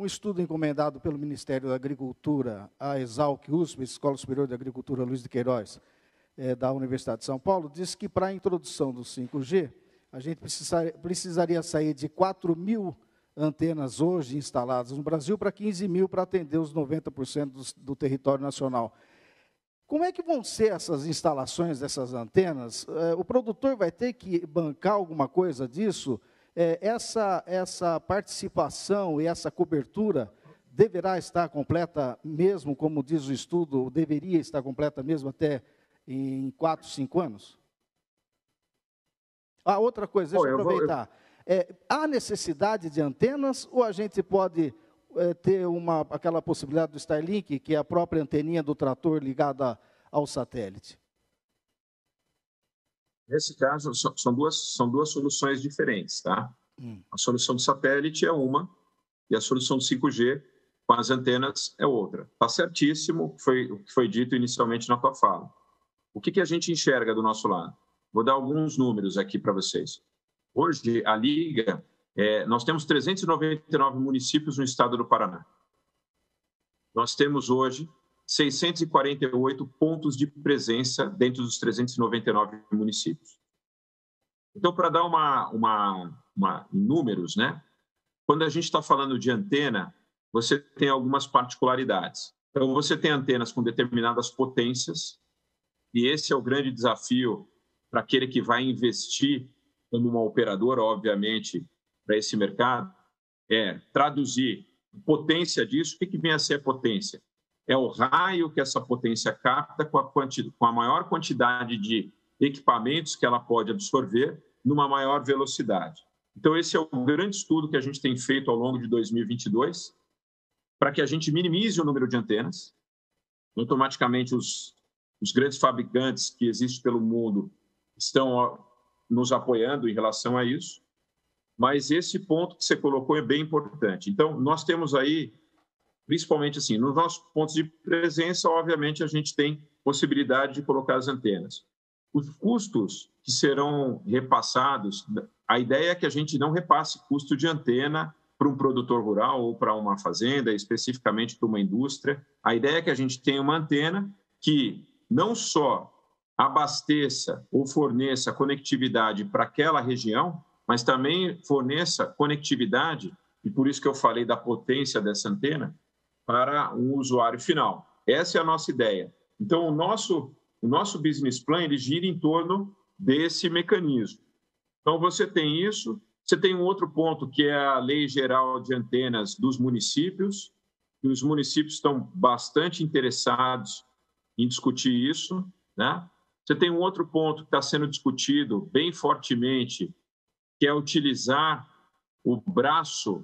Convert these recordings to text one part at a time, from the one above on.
estudo encomendado pelo Ministério da Agricultura, a Exalc-USP, Escola Superior de Agricultura Luiz de Queiroz, da Universidade de São Paulo, diz que para a introdução do 5G, a gente precisaria sair de 4.000 antenas hoje instaladas no Brasil para 15.000 para atender os 90% do território nacional. Como é que vão ser essas instalações dessas antenas? O produtor vai ter que bancar alguma coisa disso? Essa participação e essa cobertura deverá estar completa mesmo, como diz o estudo, deveria estar completa mesmo até em 4, 5 anos? Outra coisa, deixa eu aproveitar. Há necessidade de antenas ou a gente pode ter aquela possibilidade do Starlink, que é a própria anteninha do trator ligada ao satélite? Nesse caso, são duas soluções diferentes, tá? A solução do satélite é uma e a solução do 5G com as antenas é outra. Está certíssimo o que foi dito inicialmente na tua fala. O que a gente enxerga do nosso lado? Vou dar alguns números aqui para vocês. Hoje, a Liga, nós temos 399 municípios no estado do Paraná. Nós temos hoje 648 pontos de presença dentro dos 399 municípios. Então, para dar em números, né? Quando a gente está falando de antena, você tem algumas particularidades. Então, você tem antenas com determinadas potências, e esse é o grande desafio para aquele que vai investir como uma operadora, obviamente, para esse mercado, traduzir a potência disso. O que vem a ser a potência? É o raio que essa potência capta com a maior quantidade de equipamentos que ela pode absorver numa maior velocidade. Então, esse é o grande estudo que a gente tem feito ao longo de 2022, para que a gente minimize o número de antenas. Automaticamente, os grandes fabricantes que existem pelo mundo estão nos apoiando em relação a isso, mas esse ponto que você colocou é bem importante. Então, nós temos aí, principalmente assim, nos nossos pontos de presença, obviamente, a gente tem possibilidade de colocar as antenas. Os custos que serão repassados, a ideia é que a gente não repasse custo de antena para um produtor rural ou para uma fazenda, especificamente para uma indústria. A ideia é que a gente tenha uma antena que não só abasteça ou forneça conectividade para aquela região, mas também forneça conectividade, e por isso que eu falei da potência dessa antena, para um usuário final. Essa é a nossa ideia. Então, o nosso business plan ele gira em torno desse mecanismo. Então, você tem isso. Você tem um outro ponto, que é a Lei Geral de Antenas dos municípios, e os municípios estão bastante interessados em discutir isso, né? Você tem um outro ponto que está sendo discutido bem fortemente, que é utilizar o braço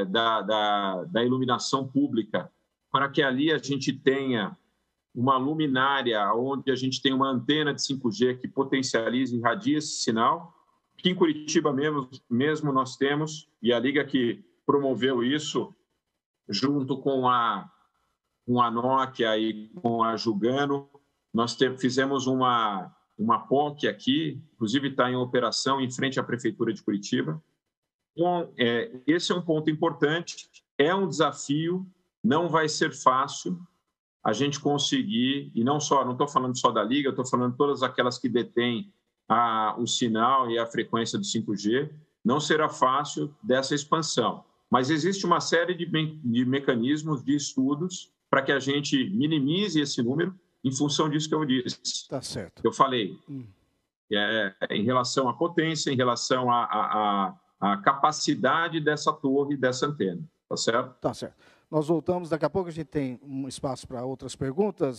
da iluminação pública para que ali a gente tenha uma luminária onde a gente tem uma antena de 5G que potencializa e irradia esse sinal. Aqui em Curitiba mesmo nós temos, e a Liga que promoveu isso, junto com a Nokia e com a Jugano, nós fizemos uma POC aqui, inclusive está em operação em frente à Prefeitura de Curitiba. Então, esse é um ponto importante, é um desafio, não vai ser fácil a gente conseguir, e não estou falando só da Liga, estou falando de todas aquelas que detêm o sinal e a frequência do 5G, não será fácil dessa expansão. Mas existe uma série de mecanismos, de estudos, para que a gente minimize esse número em função disso que eu disse. Tá certo. Eu falei, em relação à potência, em relação à capacidade dessa torre, dessa antena. Tá certo? Tá certo. Nós voltamos, daqui a pouco a gente tem um espaço para outras perguntas.